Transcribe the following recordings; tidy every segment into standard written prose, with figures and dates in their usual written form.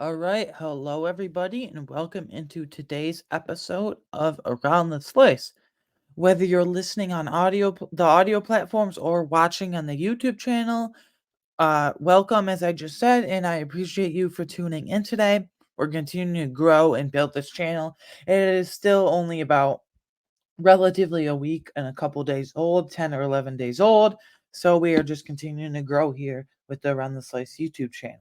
All right, hello everybody, and welcome into today's episode of Around the Slice. Whether you're listening on the audio platforms, or watching on the YouTube channel, welcome, as I just said, and I appreciate you for tuning in today. We're continuing to grow and build this channel. It is still only about relatively a week and a couple days old, 10 or 11 days old. So we are just continuing to grow here with the Around the Slice YouTube channel.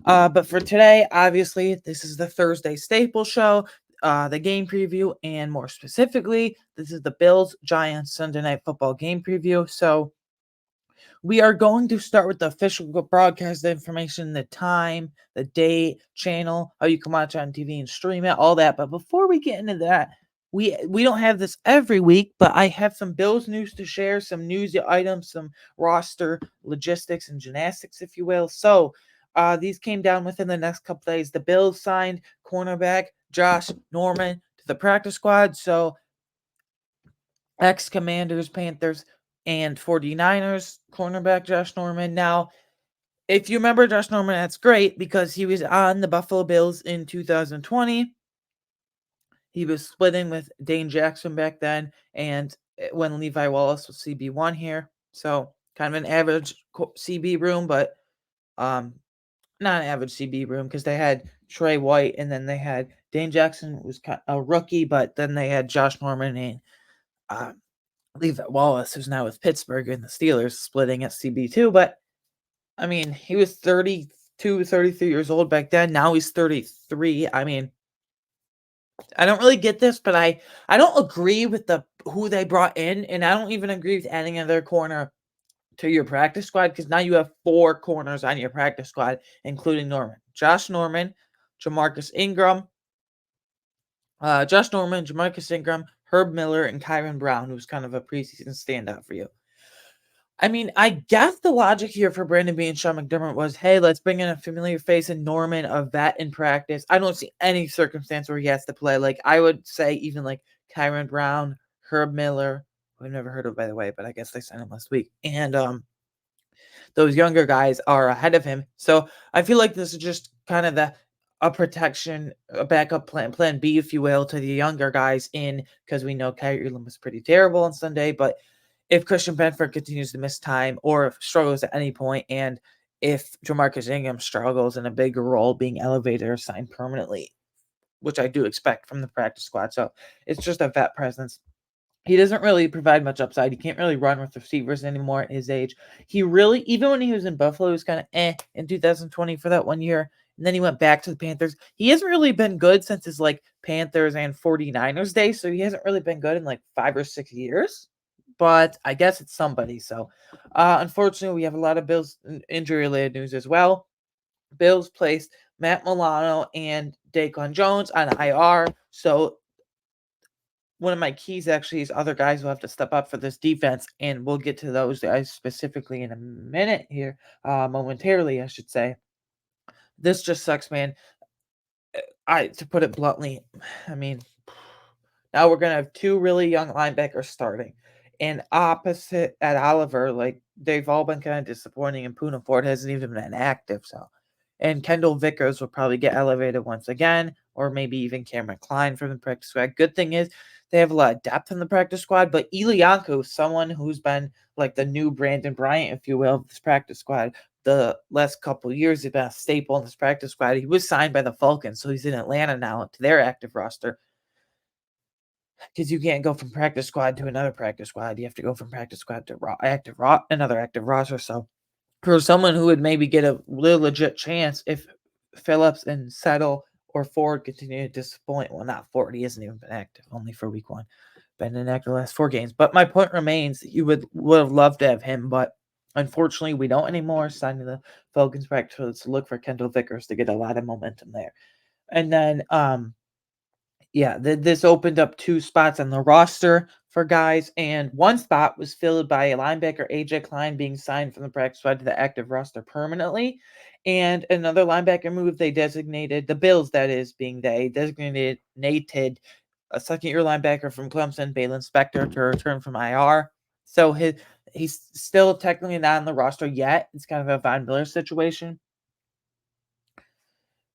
But for today, obviously, this is the Thursday staple show, the game preview, and more specifically, this is the Bills Giants Sunday Night Football game preview. So we are going to start with the official broadcast information, the time, the date, channel, how you can watch on TV and stream it, all that. But before we get into that, we don't have this every week, but I have some Bills news to share, some news items, some roster logistics and gymnastics, if you will. So these came down within the next couple days. The Bills signed cornerback Josh Norman to the practice squad. So ex-Commanders, Panthers, and 49ers cornerback Josh Norman. Now, if you remember Josh Norman, that's great because he was on the Buffalo Bills in 2020. He was splitting with Dane Jackson back then, and when Levi Wallace was CB1 here. So kind of an average CB room, but not an average CB room because they had Trey White, and then they had Dane Jackson, who was a rookie, but then they had Josh Norman and Levi Wallace, who's now with Pittsburgh and the Steelers, splitting at CB2. But I mean, he was 32, 33 years old back then. Now he's 33. I mean, I don't really get this, but I don't agree with who they brought in, and I don't even agree with adding another corner to your practice squad because now you have four corners on your practice squad, including Norman, Josh Norman, Jamarcus Ingram, Josh Norman, Jamarcus Ingram, Herb Miller, and Kyron Brown, who's kind of a preseason standout for you. I mean, I guess the logic here for Brandon Beane and Sean McDermott was, hey, let's bring in a familiar face in Norman, a vet in practice. I don't see any circumstance where he has to play. Like, I would say even like Kyron Brown, Herb Miller, who I've never heard of, by the way, but I guess they signed him last week. And those younger guys are ahead of him. So I feel like this is just kind of a protection, a backup plan B, if you will, to the younger guys in, because we know Kyrie Elam was pretty terrible on Sunday, but if Christian Benford continues to miss time or if struggles at any point, and if Jamarcus Ingram struggles in a bigger role being elevated or signed permanently, which I do expect from the practice squad. So it's just a vet presence. He doesn't really provide much upside. He can't really run with receivers anymore at his age. He really, even when he was in Buffalo, he was kind of in 2020 for that 1 year. And then he went back to the Panthers. He hasn't really been good since his like Panthers and 49ers days. So he hasn't really been good in like 5 or 6 years. But I guess it's somebody. So unfortunately, we have a lot of Bills injury related news as well. Bills placed Matt Milano and Daquan Jones on IR. So one of my keys actually is other guys will have to step up for this defense, and we'll get to those guys specifically in a minute here, momentarily, I should say. This just sucks, man. To put it bluntly, I mean, now we're gonna have two really young linebackers starting, and opposite at Oliver, like they've all been kind of disappointing, and Poona Ford hasn't even been active, so. And Kendall Vickers will probably get elevated once again, or maybe even Cameron Klein from the practice squad. Good thing is they have a lot of depth in the practice squad, but Elianko, someone who's been like the new Brandon Bryant, if you will, of this practice squad, the last couple of years, he's been a staple in this practice squad. He was signed by the Falcons, so he's in Atlanta now to their active roster. Because you can't go from practice squad to another practice squad. You have to go from practice squad to another active roster. So for someone who would maybe get a real legit chance if Phillips and Settle or Ford continue to disappoint. Well, not Ford. He hasn't even been active, only for week one. Been inactive the last 4 games. But my point remains, you would have loved to have him, but unfortunately we don't anymore. Signing the Falcons practice to look for Kendall Vickers to get a lot of momentum there. And then yeah, this opened up 2 spots on the roster for guys, and one spot was filled by a linebacker, AJ Klein, being signed from the practice squad to the active roster permanently. And another linebacker move they designated, the Bills, that is, being they designated a second-year linebacker from Clemson, Balen Spector, to return from IR. So he's still technically not on the roster yet. It's kind of a Von Miller situation.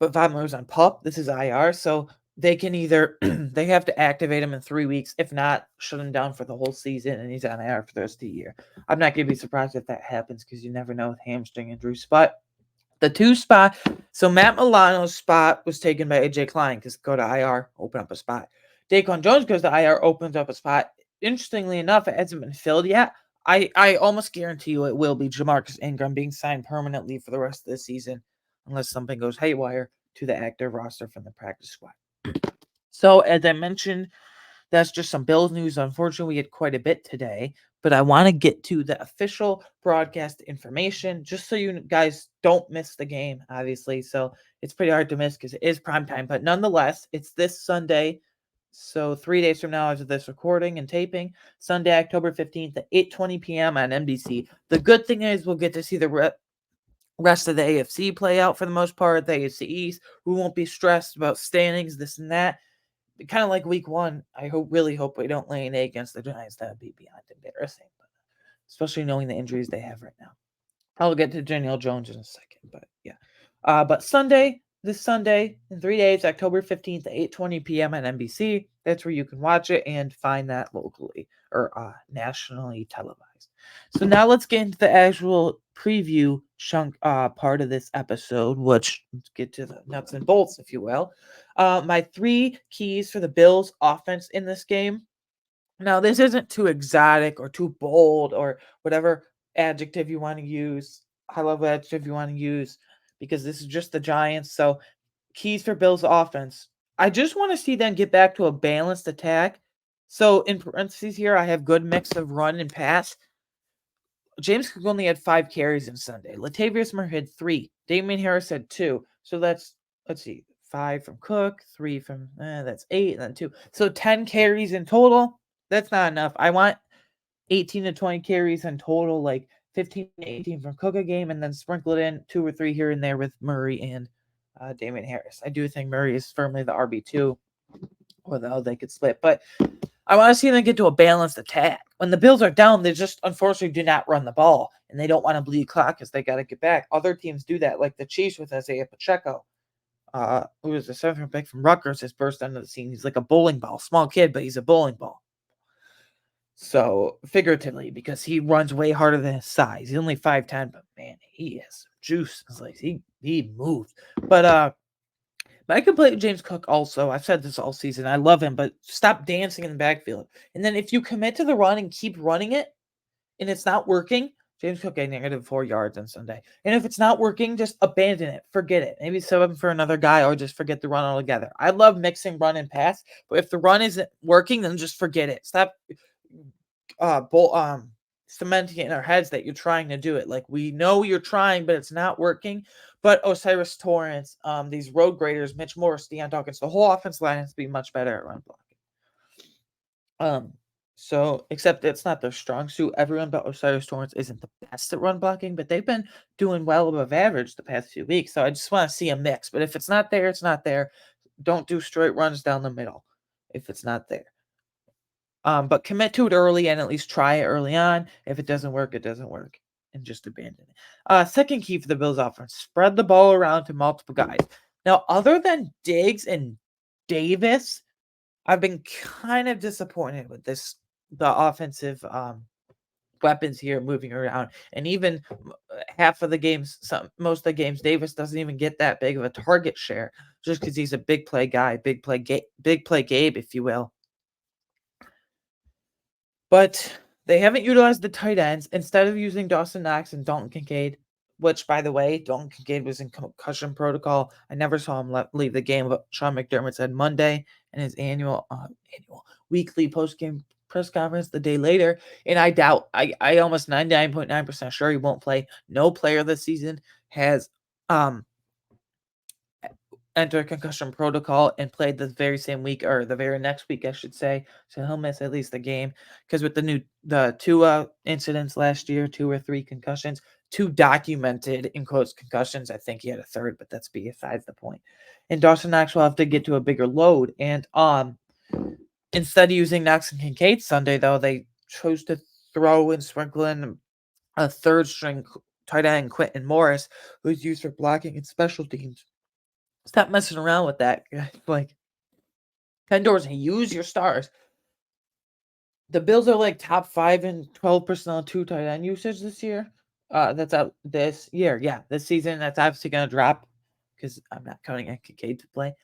but Von Miller's on PUP. This is IR, so they can either they have to activate him in 3 weeks. If not, shut him down for the whole season, and he's on IR for the rest of the year. I'm not going to be surprised if that happens because you never know with hamstring injuries. But the 2 spot, so Matt Milano's spot was taken by AJ Klein because go to IR, open up a spot. Daquan Jones goes to IR, opens up a spot. Interestingly enough, it hasn't been filled yet. I almost guarantee you it will be Jamarcus Ingram being signed permanently for the rest of the season, unless something goes haywire to the active roster from the practice squad. So, as I mentioned, that's just some Bills news. Unfortunately, we had quite a bit today, but I want to get to the official broadcast information just so you guys don't miss the game, obviously. So it's pretty hard to miss because it is prime time, but nonetheless, it's this Sunday. So 3 days from now, after this recording and taping, Sunday, October 15th at 8:20 p.m. on NBC. The good thing is we'll get to see the rest of the AFC play out for the most part, the AFC East. We won't be stressed about standings, this and that. Kind of like week 1, I really hope we don't lay an egg against the Giants. That would be beyond embarrassing, but especially knowing the injuries they have right now. I'll get to Daniel Jones in a second, but yeah. But this Sunday, in 3 days, October 15th at 8:20 p.m. on NBC. That's where you can watch it and find that locally or nationally televised. So now let's get into the actual preview chunk part of this episode, which let's get to the nuts and bolts, if you will. My 3 keys for the Bills offense in this game. Now, this isn't too exotic or too bold or whatever adjective you want to use, high level adjective you want to use, because this is just the Giants. So, keys for Bills offense. I just want to see them get back to a balanced attack. So, in parentheses here, I have good mix of run and pass. James Cook only had 5 carries on Sunday. Latavius Murray had 3. Damian Harris had 2. So let's see, 5 from Cook, 3 from that's 8, and then 2. So 10 carries in total. That's not enough. I want 18 to 20 carries in total, like 15 to 18 from Cook a game, and then sprinkle it in 2 or 3 here and there with Murray and Damian Harris. I do think Murray is firmly the RB2, although they could split, but I want to see them get to a balanced attack. When the Bills are down, they just unfortunately do not run the ball, and they don't want to bleed clock because they got to get back. Other teams do that, like the Chiefs with Isaiah Pacheco, who was the 7th pick from Rutgers, has burst onto the scene. He's like a bowling ball, small kid, but he's a bowling ball. So figuratively, because he runs way harder than his size. He's only 5'10", but man, he has juice. It's like he moved. But I could play James Cook also. I've said this all season. I love him, but stop dancing in the backfield. And then if you commit to the run and keep running it, and it's not working, James Cook had negative 4 yards on Sunday. And if it's not working, just abandon it. Forget it. Maybe sub him for another guy or just forget the run altogether. I love mixing run and pass, but if the run isn't working, then just forget it. Stop cementing it in our heads that you're trying to do it. Like, we know you're trying, but it's not working. But O'Cyrus Torrence, these road graders, Mitch Morse, Deion Dawkins, the whole offense line has to be much better at run blocking. So, except it's not their strong suit. Everyone but O'Cyrus Torrence isn't the best at run blocking, but they've been doing well above average the past few weeks. So I just want to see a mix. But if it's not there, it's not there. Don't do straight runs down the middle if it's not there. But commit to it early and at least try it early on. If it doesn't work, it doesn't work. And just abandon it. Second key for the Bills offense, spread the ball around to multiple guys. Now, other than Diggs and Davis, I've been kind of disappointed with the offensive weapons here moving around. And even half of the games, most of the games, Davis doesn't even get that big of a target share just because he's a big play guy, big play Gabe, if you will. But they haven't utilized the tight ends. Instead of using Dawson Knox and Dalton Kincaid, which, by the way, Dalton Kincaid was in concussion protocol. I never saw him leave the game, but Sean McDermott said Monday in his weekly post-game press conference the day later. And I doubt, I almost 99.9% sure he won't play. No player this season has enter concussion protocol and played the very same week or the very next week, I should say. So he'll miss at least the game because with the 2 incidents last year, 2 or 3 concussions, 2 documented in quotes concussions. I think he had a third, but that's besides the point. And Dawson Knox will have to get to a bigger load. And instead of using Knox and Kincaid Sunday, though, they chose to throw and sprinkle in a third string tight end, Quentin Morris, who's used for blocking and special teams. Stop messing around with that. Like, Ken Dorsey, use your stars. The Bills are like top 5 in 12 personnel 2 tight end usage this year. That's out this year. Yeah, this season that's obviously gonna drop because I'm not counting on Kincaid to play.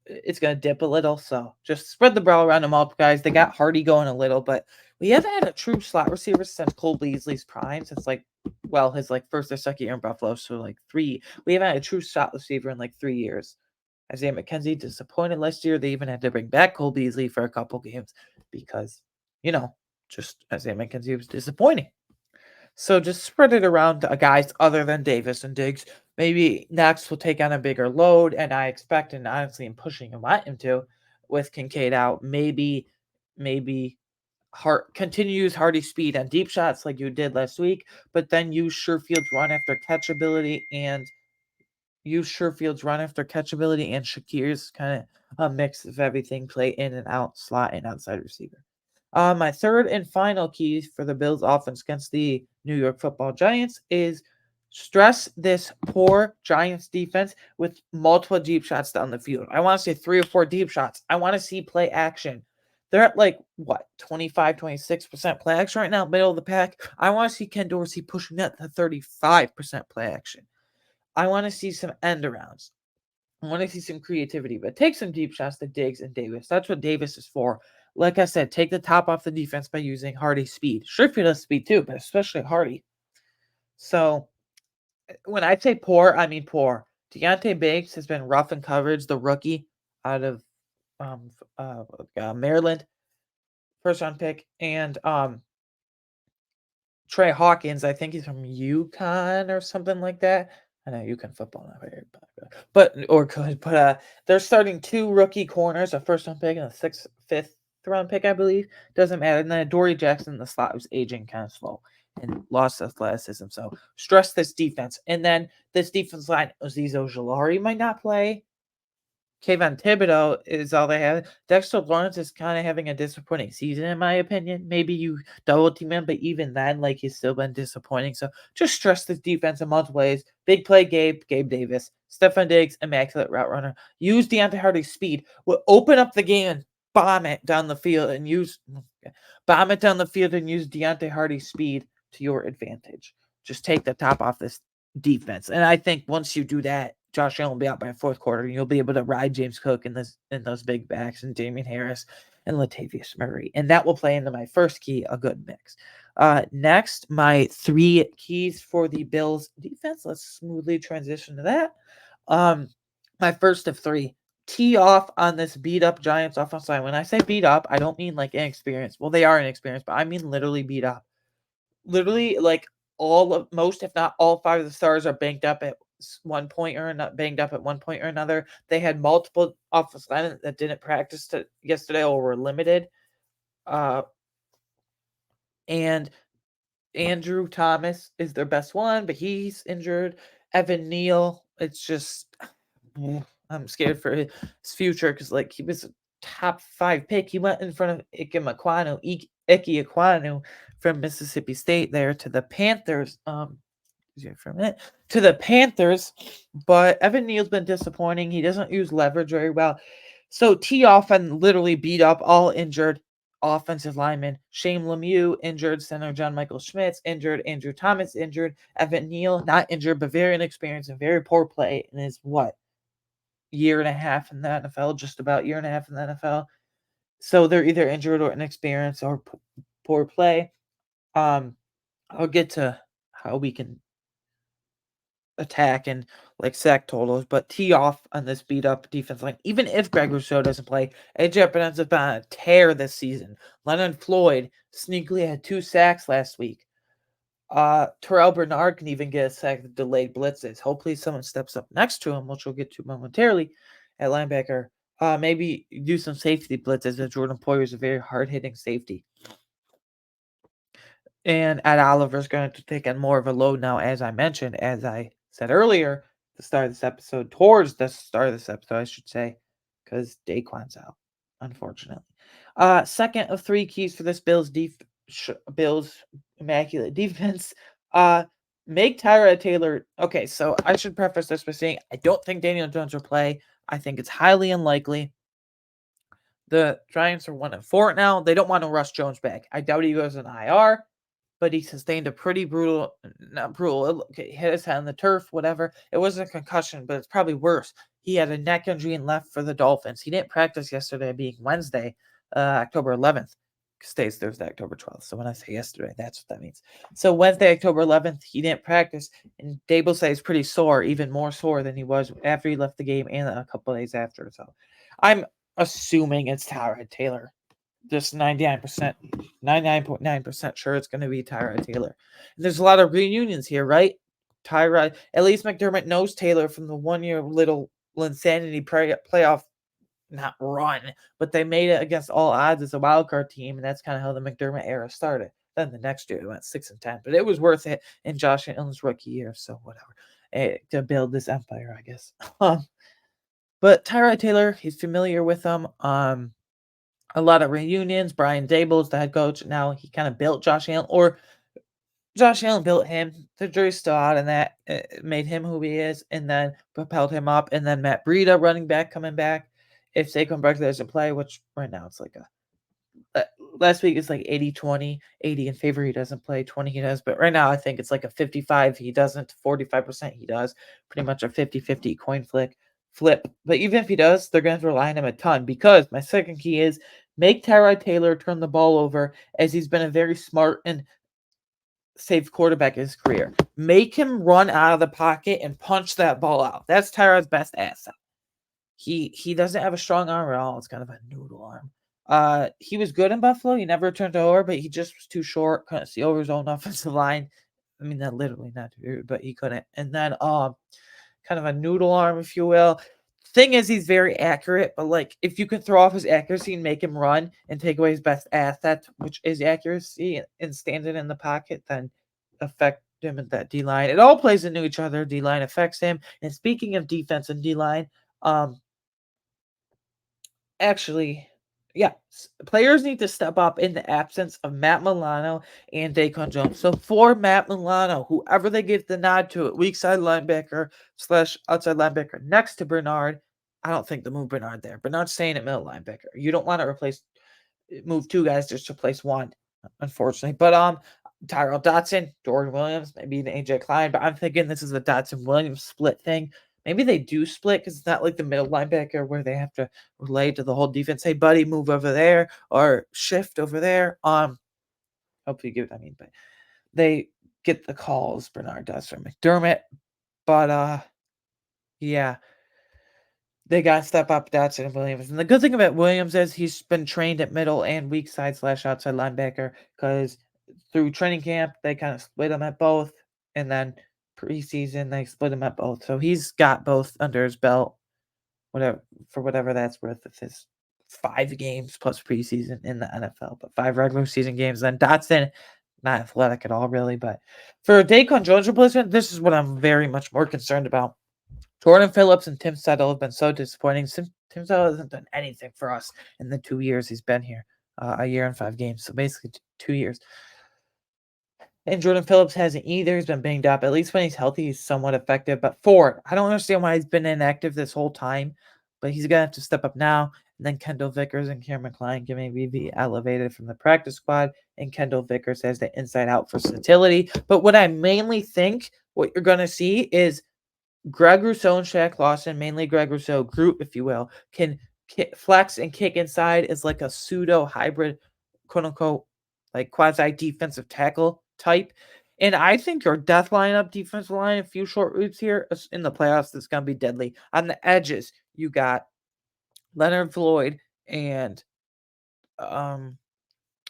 It's gonna dip a little, so just spread the ball around them all, guys. They got Hardy going a little, but we haven't had a true slot receiver since Cole Beasley's prime, since like his like first or second year in Buffalo. So like we haven't had a true slot receiver in like 3 years. Isaiah McKenzie disappointed last year. They even had to bring back Cole Beasley for a couple games because, you know, just Isaiah McKenzie was disappointing. So just spread it around to guys other than Davis and Diggs. Maybe Knox will take on a bigger load, and I expect, and honestly, I'm pushing and want him to, with Kincaid out. Maybe continue to use Hardy speed on deep shots like you did last week, but then use Sherfield's run after catchability and Shakir's kind of a mix of everything, play in and out, slot and outside receiver. My third and final key for the Bills offense against the New York Football Giants is stress this poor Giants defense with multiple deep shots down the field. I want to see 3 or 4 deep shots. I want to see play action. They're at like what 25, 26% play action right now, middle of the pack. I want to see Ken Dorsey pushing that to 35% play action. I want to see some end arounds. I want to see some creativity, but take some deep shots to Diggs and Davis. That's what Davis is for. Like I said, take the top off the defense by using Hardy's speed. Sherfield has speed too, but especially Hardy. So when I say poor, I mean poor. Deontay Banks has been rough in coverage, the rookie out of Maryland, first round pick, and Trey Hawkins, I think he's from UConn or something like that. I know UConn football not very popular, but or good, but they're starting 2 rookie corners, a first round pick and a fifth round pick, I believe. Doesn't matter. And then Dory Jackson in the slot was aging kind of slow and lost athleticism. So stress this defense. And then this defense line, Azeez Ojulari might not play. Kayvon Thibodeaux is all they have. Dexter Lawrence is kind of having a disappointing season, in my opinion. Maybe you double team him, but even then, like he's still been disappointing. So just stress this defense in multiple ways. Big play, Gabe Davis, Stefon Diggs, immaculate route runner. Use Deontay Hardy's speed. Will open up the game and bomb it down the field and use Deontay Hardy's speed to your advantage. Just take the top off this defense. And I think once you do that, Josh Allen will be out by fourth quarter, and you'll be able to ride James Cook in those big backs and Damien Harris and Latavius Murray. And that will play into my first key, a good mix. Next, my 3 keys for the Bills defense. Let's smoothly transition to that. My first of 3. Tee off on this beat up Giants offensive line. When I say beat up, I don't mean like inexperienced. Well, they are inexperienced, but I mean literally beat up. Literally, like most, if not all 5 of the stars are banged up at one point or not banged up at one point or another. They had multiple offensive linemen that didn't practice yesterday or were limited. And Andrew Thomas is their best one, but he's injured. Evan Neal, it's just I'm scared for his future because like he was a top 5 pick. He went in front of Ike Ekwonu from Mississippi State there to the Panthers. For a minute to the Panthers, but Evan Neal's been disappointing. He doesn't use leverage very well. So T often literally beat up all injured offensive linemen. Shane Lemieux injured, center John Michael Schmitz injured, Andrew Thomas injured, Evan Neal not injured, but very inexperienced and very poor play in his year and a half in the NFL, just about year and a half in the NFL. So they're either injured or inexperienced or poor play. I'll get to how we can attack and like sack totals, but tee off on this beat up defense line. Even if Greg Rousseau doesn't play, AJ Epinesa has been on a tear this season. Leonard Floyd sneakily had 2 sacks last week. Terrell Bernard can even get a sack with delayed blitzes. Hopefully someone steps up next to him, which we'll get to momentarily at linebacker. Maybe do some safety blitzes as Jordan Poyer is a very hard-hitting safety. And Ed Oliver's going to take on more of a load now, as I mentioned, as I said earlier, towards the start of this episode, I should say, because Daquan's out, unfortunately. Second of 3 keys for this Bills immaculate defense. make Tyrod Taylor. Okay, so I should preface this by saying I don't think Daniel Jones will play. I think it's highly unlikely. The Giants are 1-4 now. They don't want to rush Jones back. I doubt he goes in IR, but he sustained a pretty brutal, not brutal, he hit his head on the turf, whatever. It wasn't a concussion, but it's probably worse. He had a neck injury and left for the Dolphins. He didn't practice yesterday, being Wednesday, October 11th. Stays Thursday, October 12th. So when I say yesterday, that's what that means. So Wednesday, October 11th, he didn't practice, and Dable says he's pretty sore, even more sore than he was after he left the game and a couple days after. So I'm assuming it's Tyrod Taylor. Just 99%, 99.9% sure it's going to be Tyrod Taylor. And there's a lot of reunions here, right? Tyrod, at least McDermott knows Taylor from the 1 year little insanity playoff, not run, but they made it against all odds as a wild card team, and that's kind of how the McDermott era started. Then the next year it went 6-10, but it was worth it in Josh Allen's rookie year, so whatever. To build this empire, I guess. But Tyrod Taylor, he's familiar with them. A lot of reunions. Brian Dable's the head coach. Now he kind of built Josh Allen, or Josh Allen built him. The jury's still out, and that made him who he is, and then propelled him up. And then Matt Breida, running back, coming back. If Saquon Barkley doesn't play, which right now it's like last week it's like 80-20, 80 in favor he doesn't play, 20 he does. But right now I think it's like a 55 he doesn't, 45% he does. Pretty much a 50-50 coin flip. But even if he does, they're going to rely on him a ton, because my second key is make Tyrod Taylor turn the ball over, as he's been a very smart and safe quarterback in his career. Make him run out of the pocket and punch that ball out. That's Tyrod's best asset. He doesn't have a strong arm at all. It's kind of a noodle arm. He was good in Buffalo. He never turned over, but he just was too short. Couldn't see over his own offensive line. I mean, that literally not true, but he couldn't. And then kind of a noodle arm, if you will. Thing is, he's very accurate, but like if you can throw off his accuracy and make him run and take away his best asset, which is accuracy, and standing in the pocket, then affect him at that D line. It all plays into each other. D line affects him. And speaking of defense and D line, actually, yeah, players need to step up in the absence of Matt Milano and Daquan Jones. So for Matt Milano, whoever they give the nod to, at weak side linebacker / outside linebacker next to Bernard, I don't think they move Bernard there. Bernard's staying at middle linebacker. You don't want to move two guys just to replace one, unfortunately. But Tyrell Dotson, Jordan Williams, maybe the AJ Klein, but I'm thinking this is a Dotson Williams split thing. Maybe they do split, because it's not like the middle linebacker where they have to relate to the whole defense. Hey, buddy, move over there or shift over there. Hopefully you get what I mean. But they get the calls, Bernard does, from McDermott. But yeah, they got to step up Dotson and Williams. And the good thing about Williams is he's been trained at middle and weak side / outside linebacker, because through training camp, they kind of split him at both. And then preseason, they split him at both. So he's got both under his belt, whatever that's worth, with his 5 games plus preseason in the NFL, but 5 regular season games. Then Dotson, not athletic at all, really. But for Daquan Jones replacement, this is what I'm very much more concerned about. Jordan Phillips and Tim Settle have been so disappointing. Tim Settle hasn't done anything for us in the 2 years he's been here, a year and 5 games. So basically 2 years. And Jordan Phillips hasn't either. He's been banged up. At least when he's healthy, he's somewhat effective. But Ford, I don't understand why he's been inactive this whole time, but he's going to have to step up now. And then Kendall Vickers and Cameron Klein can maybe be elevated from the practice squad. And Kendall Vickers has the inside out versatility. But what I mainly think what you're going to see is Greg Rousseau and Shaq Lawson, mainly Greg Rousseau, group, if you will, can flex and kick inside as like a pseudo hybrid, quote unquote, like quasi defensive tackle type. And I think your death lineup, defensive line, a few short routes here in the playoffs, that's going to be deadly. On the edges, you got Leonard Floyd and Von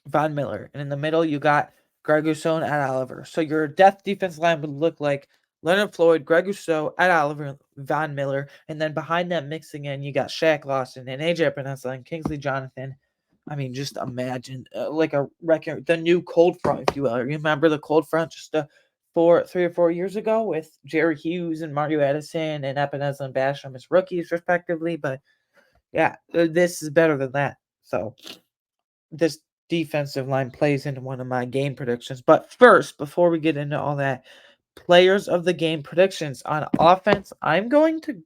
Miller. And in the middle, you got Greg Rousseau and Ed Oliver. So your death defense line would look like Leonard Floyd, Greg Rousseau, Ed Oliver, Von Miller. And then behind that, mixing in, you got Shaq Lawson and AJ Epinesa and Kingsley Jonathan. I mean, just imagine like a record, the new cold front, if you will. Remember the cold front just 3 or 4 years ago with Jerry Hughes and Mario Edison and Epinesa and Basham as rookies, respectively. But yeah, this is better than that. So this defensive line plays into one of my game predictions. But first, before we get into all that, players of the game predictions. On offense, I'm going to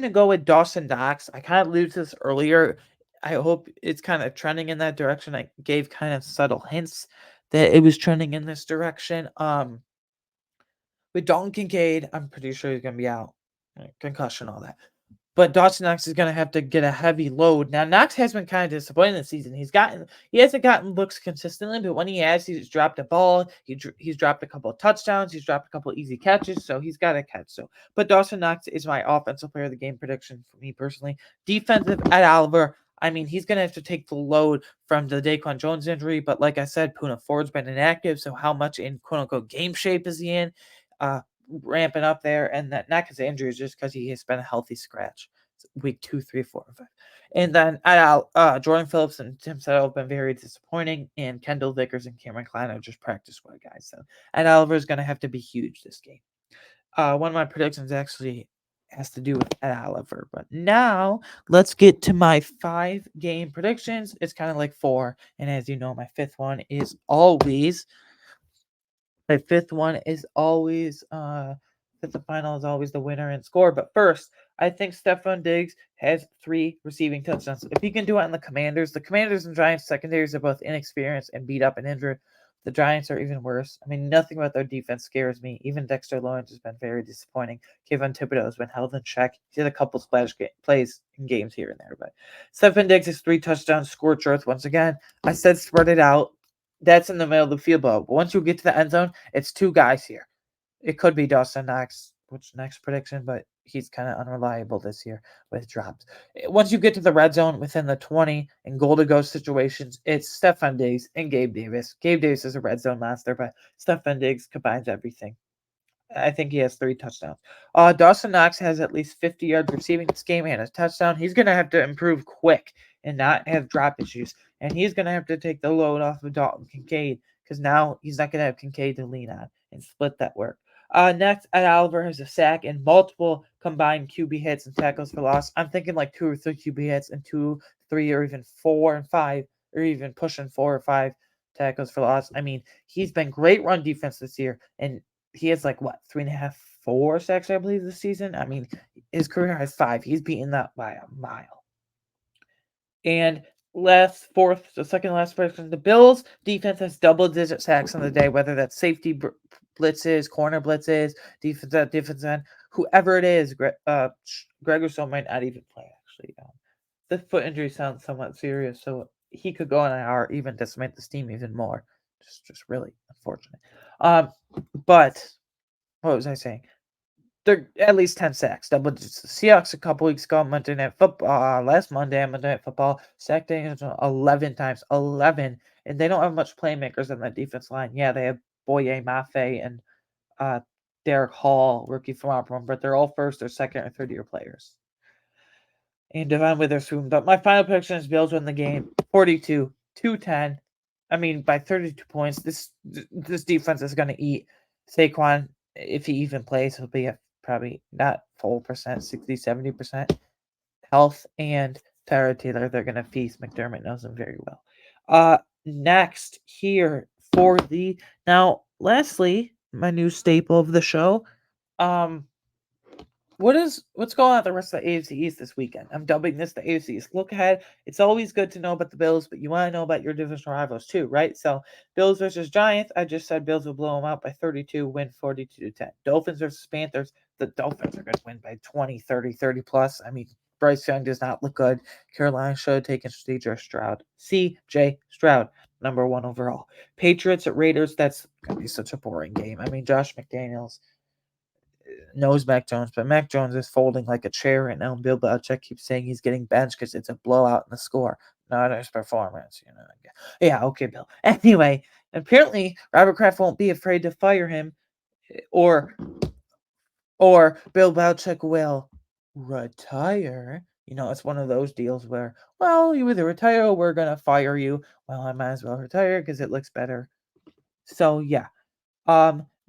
go with Dawson Knox. I kind of alluded to this earlier. I hope it's kind of trending in that direction. I gave kind of subtle hints that it was trending in this direction. With Dalton Kincaid, I'm pretty sure he's gonna be out. Concussion, all that. But Dawson Knox is gonna have to get a heavy load. Now, Knox has been kind of disappointing this season. He hasn't gotten looks consistently, but when he has, he's dropped a ball. He's dropped a couple of touchdowns. He's dropped a couple of easy catches, so he's got to catch. So, but Dawson Knox is my offensive player of the game prediction for me personally. Defensive, Ed Oliver. I mean, he's going to have to take the load from the Daquan Jones injury, but like I said, Poona Ford's been inactive, so how much in quote-unquote game shape is he in? Ramping up there, and that not because of injuries, just because he has been a healthy scratch. Week 2, 3, 4, and 5. And then Jordan Phillips and Tim Settle have been very disappointing, and Kendall Vickers and Cameron Klein are just practice squad guys. So Ed Oliver is going to have to be huge this game. One of my predictions actually has to do with Ed Oliver. But now let's get to my 5-game predictions. It's kind of like 4, and as you know, my fifth one is always fifth and final is always the winner in score. But first, I think Stefon Diggs has 3 receiving touchdowns. If he can do it on the Commanders and Giants secondaries are both inexperienced and beat up and injured. The Giants are even worse. I mean, nothing about their defense scares me. Even Dexter Lawrence has been very disappointing. Kayvon Thibodeau has been held in check. He had a couple splash plays in games here and there. But Stefon Diggs has 3 touchdowns, scorched earth once again. I said spread it out. That's in the middle of the field, but once you get to the end zone, it's 2 guys here. It could be Dawson Knox, which next prediction, but he's kind of unreliable this year with drops. Once you get to the red zone within the 20 and goal to go situations, it's Stefon Diggs and Gabe Davis. Gabe Davis is a red zone monster, but Stefon Diggs combines everything. I think he has 3 touchdowns. Dawson Knox has at least 50 yards receiving this game and a touchdown. He's going to have to improve quick and not have drop issues. And he's going to have to take the load off of Dalton Kincaid because now he's not going to have Kincaid to lean on and split that work. Next, Ed Oliver has a sack and multiple combined QB hits and tackles for loss. I'm thinking like 2 or 3 QB hits and 2, 3, or even 4 and 5, or even pushing 4 or 5 tackles for loss. I mean, he's been great run defense this year, and he has like what 3.5, 4 sacks, I believe, this season. I mean, his career has 5. He's beaten that by a mile. And second last person, the Bills defense has double-digit sacks on the day, whether that's safety blitzes, corner blitzes, defense end, whoever it is. Greg Rousseau might not even play, actually. The foot injury sounds somewhat serious, so he could go on IR, even decimate this team even more. Just really unfortunate. But what was I saying? They're at least 10 sacks. Double digits. The Seahawks a couple weeks ago, Monday Night Football, last Monday, Monday Night Football, sacked Daniels 11 times. 11. And they don't have much playmakers on that defense line. Yeah, they have Boye Mafe and Derek Hall, rookie from Auburn, but they're all first or second or third year players. And Devon Witherspoon. But my final prediction is Bills win the game 42-10. I mean, by 32 points. This defense is going to eat. Saquon, if he even plays, he'll be at probably not full percent, 60-70% health. And Tyrod Taylor, they're going to feast. McDermott knows him very well. Next here for lastly, my new staple of the show. What's going on at the rest of the AFC East this weekend? I'm dubbing this the AFC East look ahead. It's always good to know about the Bills, but you want to know about your divisional rivals too, right? So Bills versus Giants. I just said Bills will blow them out by 32, win 42-10. Dolphins versus Panthers. The Dolphins are going to win by 20, 30 plus. I mean, Bryce Young does not look good. Carolina should have taken CJ Stroud, number 1 overall. Patriots at Raiders. That's going to be such a boring game. I mean, Josh McDaniels knows Mac Jones, but Mac Jones is folding like a chair right now. And Bill Belichick keeps saying he's getting benched because it's a blowout in the score, not his performance. Yeah, okay, Bill. Anyway, apparently Robert Kraft won't be afraid to fire him, or Bill Belichick will retire. It's one of those deals where, well, you either retire or we're gonna fire you. Well, I might as well retire because it looks better. So yeah.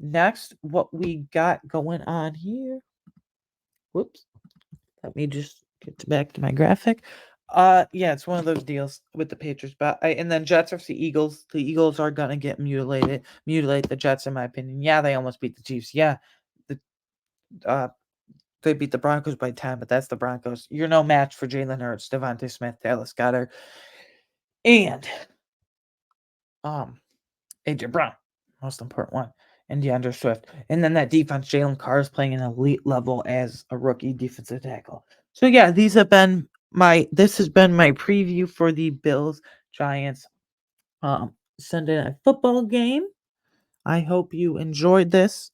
Next, what we got going on here. Whoops. Let me just get back to my graphic. Yeah, it's one of those deals with the Patriots, but and then Jets versus the Eagles. The Eagles are gonna get mutilate the Jets, in my opinion. Yeah, they almost beat the Chiefs. Yeah, the uh, they beat the Broncos by 10, but that's the Broncos. You're no match for Jalen Hurts, Devontae Smith, Dallas Goedert, and um AJ Brown, most important one, and DeAndre Swift. And then that defense, Jalen Carr is playing an elite level as a rookie defensive tackle. So yeah, this has been my preview for the Bills Giants Sunday night football game. I hope you enjoyed this.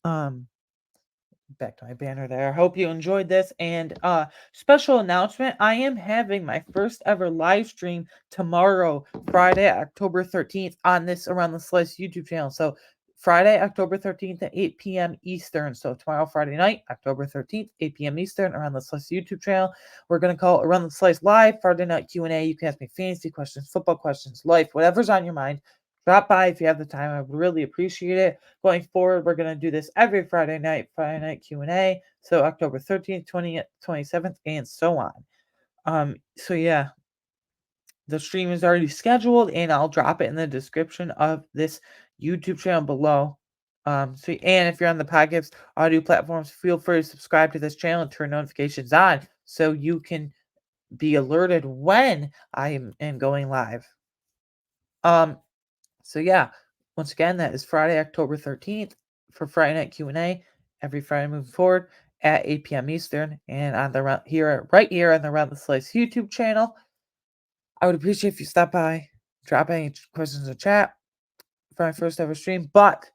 Back to my banner there. I hope you enjoyed this. And special announcement, I am having my first ever live stream tomorrow, Friday, October 13th, on this Around the Slice YouTube channel. So Friday, October 13th at 8 p.m. Eastern. So tomorrow, Friday night, October 13th, 8 p.m. Eastern, Around the Slice YouTube channel. We're going to call Around the Slice Live, Friday night Q&A. You can ask me fantasy questions, football questions, life, whatever's on your mind. Drop by if you have the time. I would really appreciate it. Going forward, we're going to do this every Friday night Q&A. So October 13th, 20th, 27th, and so on. So yeah, the stream is already scheduled, and I'll drop it in the description of this YouTube channel below. And if you're on the podcast audio platforms, feel free to subscribe to this channel and turn notifications on so you can be alerted when I am going live. So yeah, once again, that is Friday, October 13th for Friday Night Q&A every Friday moving forward at 8 p.m. Eastern, and on the right here on the Around the Slice YouTube channel. I would appreciate if you stop by, drop any questions in the chat for my first ever stream. But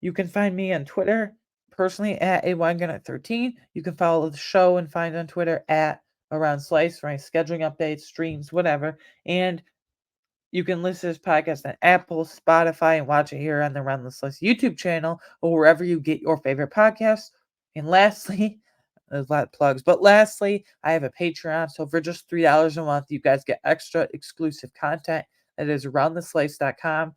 you can find me on Twitter personally at awinegunner13. You can follow the show and find on Twitter at Around Slice for any scheduling updates, streams, whatever. And you can listen to this podcast on Apple, Spotify, and watch it here on the Around the Slice YouTube channel or wherever you get your favorite podcasts. And lastly, there's a lot of plugs, but lastly, I have a Patreon. So for just $3 a month, you guys get extra exclusive content. That is aroundtheslice.com/